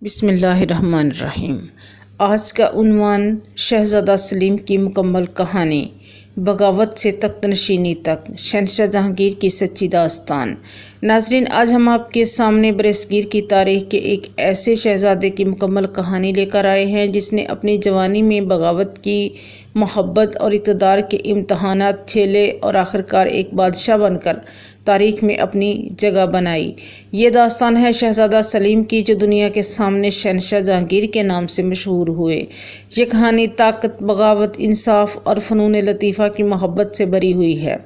بسم اللہ الرحمن الرحیم۔ آج کا عنوان شہزادہ سلیم کی مکمل کہانی، بغاوت سے تخت نشینی تک، شہنشاہ جہانگیر کی سچی داستان۔ ناظرین، آج ہم آپ کے سامنے برصغیر کی تاریخ کے ایک ایسے شہزادے کی مکمل کہانی لے کر آئے ہیں جس نے اپنی جوانی میں بغاوت کی، محبت اور اقتدار کے امتحانات جھیلے اور آخرکار ایک بادشاہ بن کر تاریخ میں اپنی جگہ بنائی۔ یہ داستان ہے شہزادہ سلیم کی، جو دنیا کے سامنے شہنشاہ جہانگیر کے نام سے مشہور ہوئے۔ یہ کہانی طاقت، بغاوت، انصاف اور فنون لطیفہ کی محبت سے بھری ہوئی ہے۔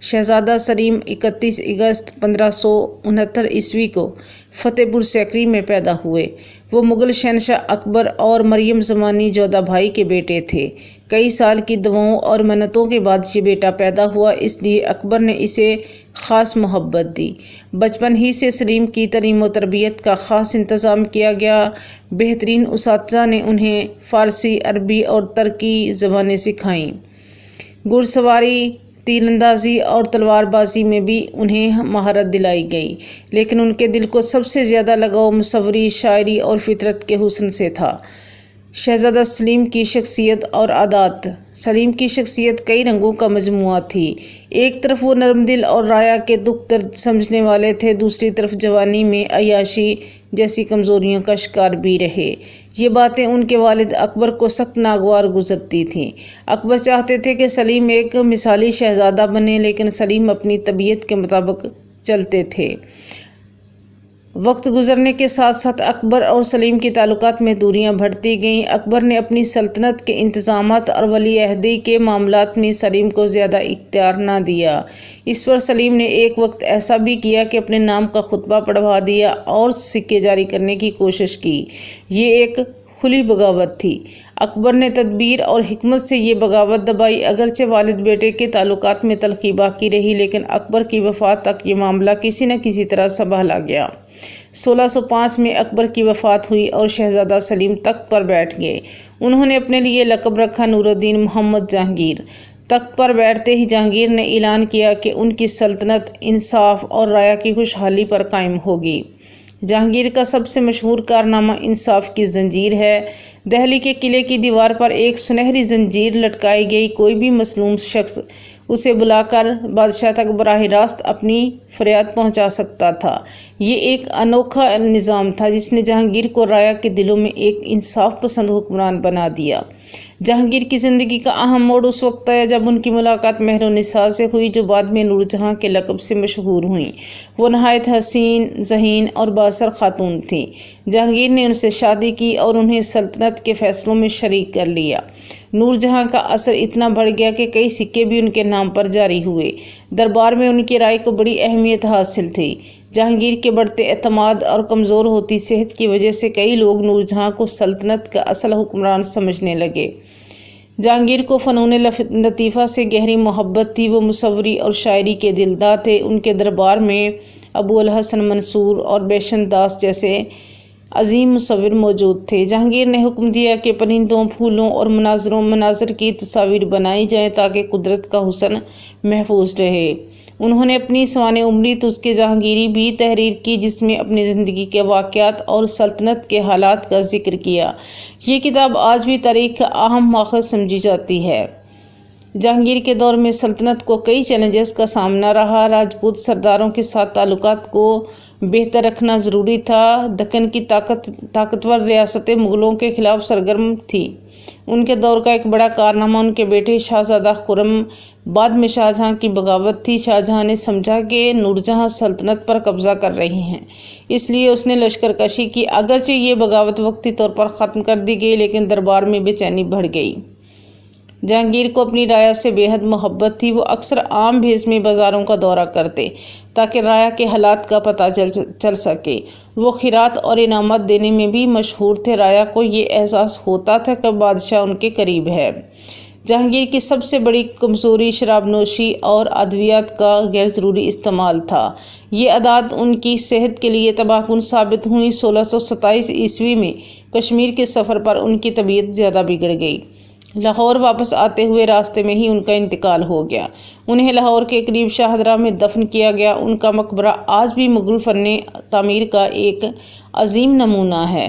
شہزادہ سلیم 31 اگست 1569 عیسوی کو فتح پور سیکری میں پیدا ہوئے۔ وہ مغل شہنشاہ اکبر اور مریم زمانی جودھا بھائی کے بیٹے تھے۔ کئی سال کی دعاؤں اور منتوں کے بعد یہ بیٹا پیدا ہوا، اس لیے اکبر نے اسے خاص محبت دی۔ بچپن ہی سے سلیم کی تعلیم و تربیت کا خاص انتظام کیا گیا۔ بہترین اساتذہ نے انہیں فارسی، عربی اور ترکی زبانیں سکھائیں۔ گھڑ سواری، تیر اندازی اور تلوار بازی میں بھی انہیں مہارت دلائی گئی، لیکن ان کے دل کو سب سے زیادہ لگاؤ مصوری، شاعری اور فطرت کے حسن سے تھا۔ شہزادہ سلیم کی شخصیت اور عادات۔ سلیم کی شخصیت کئی رنگوں کا مجموعہ تھی۔ ایک طرف وہ نرم دل اور رعایا کے دکھ درد سمجھنے والے تھے، دوسری طرف جوانی میں عیاشی جیسی کمزوریوں کا شکار بھی رہے۔ یہ باتیں ان کے والد اکبر کو سخت ناگوار گزرتی تھیں۔ اکبر چاہتے تھے کہ سلیم ایک مثالی شہزادہ بنے، لیکن سلیم اپنی طبیعت کے مطابق چلتے تھے۔ وقت گزرنے کے ساتھ ساتھ اکبر اور سلیم کے تعلقات میں دوریاں بڑھتی گئیں۔ اکبر نے اپنی سلطنت کے انتظامات اور ولی عہدی کے معاملات میں سلیم کو زیادہ اختیار نہ دیا۔ اس پر سلیم نے ایک وقت ایسا بھی کیا کہ اپنے نام کا خطبہ پڑھوا دیا اور سکے جاری کرنے کی کوشش کی۔ یہ ایک کھلی بغاوت تھی۔ اکبر نے تدبیر اور حکمت سے یہ بغاوت دبائی۔ اگرچہ والد بیٹے کے تعلقات میں تلخی باقی رہی، لیکن اکبر کی وفات تک یہ معاملہ کسی نہ کسی طرح سنبھالا گیا۔ 1605 میں اکبر کی وفات ہوئی اور شہزادہ سلیم تخت پر بیٹھ گئے۔ انہوں نے اپنے لیے لقب رکھا نور الدین محمد جہانگیر۔ تخت پر بیٹھتے ہی جہانگیر نے اعلان کیا کہ ان کی سلطنت انصاف اور رعایا کی خوشحالی پر قائم ہوگی۔ جہانگیر کا سب سے مشہور کارنامہ انصاف کی زنجیر ہے۔ دہلی کے قلعے کی دیوار پر ایک سنہری زنجیر لٹکائی گئی۔ کوئی بھی مظلوم شخص اسے بلا کر بادشاہ تک براہ راست اپنی فریاد پہنچا سکتا تھا۔ یہ ایک انوکھا نظام تھا جس نے جہانگیر کو رعایا کے دلوں میں ایک انصاف پسند حکمران بنا دیا۔ جہانگیر کی زندگی کا اہم موڑ اس وقت آیا جب ان کی ملاقات مہر النساء سے ہوئی، جو بعد میں نور جہاں کے لقب سے مشہور ہوئیں۔ وہ نہایت حسین، ذہین اور بااثر خاتون تھیں۔ جہانگیر نے ان سے شادی کی اور انہیں سلطنت کے فیصلوں میں شریک کر لیا۔ نور جہاں کا اثر اتنا بڑھ گیا کہ کئی سکے بھی ان کے نام پر جاری ہوئے۔ دربار میں ان کی رائے کو بڑی اہمیت حاصل تھی۔ جہانگیر کے بڑھتے اعتماد اور کمزور ہوتی صحت کی وجہ سے کئی لوگ نور جہاں کو سلطنت کا اصل حکمران سمجھنے لگے۔ جہانگیر کو فنون لطیفہ سے گہری محبت تھی۔ وہ مصوری اور شاعری کے دلدار تھے۔ ان کے دربار میں ابو الحسن منصور اور بیشن داس جیسے عظیم مصور موجود تھے۔ جہانگیر نے حکم دیا کہ پرندوں، پھولوں اور مناظر کی تصاویر بنائی جائیں تاکہ قدرت کا حسن محفوظ رہے۔ انہوں نے اپنی سوانح عمری تذکرہ جہانگیری بھی تحریر کی، جس میں اپنی زندگی کے واقعات اور سلطنت کے حالات کا ذکر کیا۔ یہ کتاب آج بھی تاریخ کا اہم ماخذ سمجھی جاتی ہے۔ جہانگیر کے دور میں سلطنت کو کئی چیلنجز کا سامنا رہا۔ راجپوت سرداروں کے ساتھ تعلقات کو بہتر رکھنا ضروری تھا۔ دکن کی طاقتور ریاستیں مغلوں کے خلاف سرگرم تھیں۔ ان کے دور کا ایک بڑا کارنامہ ان کے بیٹے شہزادہ خرم بعد میں شاہجہاں کی بغاوت تھی۔ شاہجہاں نے سمجھا کہ نور جہاں سلطنت پر قبضہ کر رہی ہیں، اس لیے اس نے لشکر کشی کی۔ اگرچہ یہ بغاوت وقتی طور پر ختم کر دی گئی، لیکن دربار میں بے چینی بڑھ گئی۔ جہانگیر کو اپنی رعایا سے بے حد محبت تھی۔ وہ اکثر عام بھیس میں بازاروں کا دورہ کرتے تاکہ رعایا کے حالات کا پتہ چل سکے۔ وہ خیرات اور انعامات دینے میں بھی مشہور تھے۔ رعایا کو یہ احساس ہوتا تھا کہ بادشاہ ان کے قریب ہے۔ جہانگیر کی سب سے بڑی کمزوری شراب نوشی اور ادویات کا غیر ضروری استعمال تھا۔ یہ عادات ان کی صحت کے لیے تباہ کن ثابت ہوئیں۔ 1627 عیسوی میں کشمیر کے سفر پر ان کی طبیعت زیادہ بگڑ گئی۔ لاہور واپس آتے ہوئے راستے میں ہی ان کا انتقال ہو گیا۔ انہیں لاہور کے قریب شاہدرہ میں دفن کیا گیا۔ ان کا مقبرہ آج بھی مغل فن تعمیر کا ایک عظیم نمونہ ہے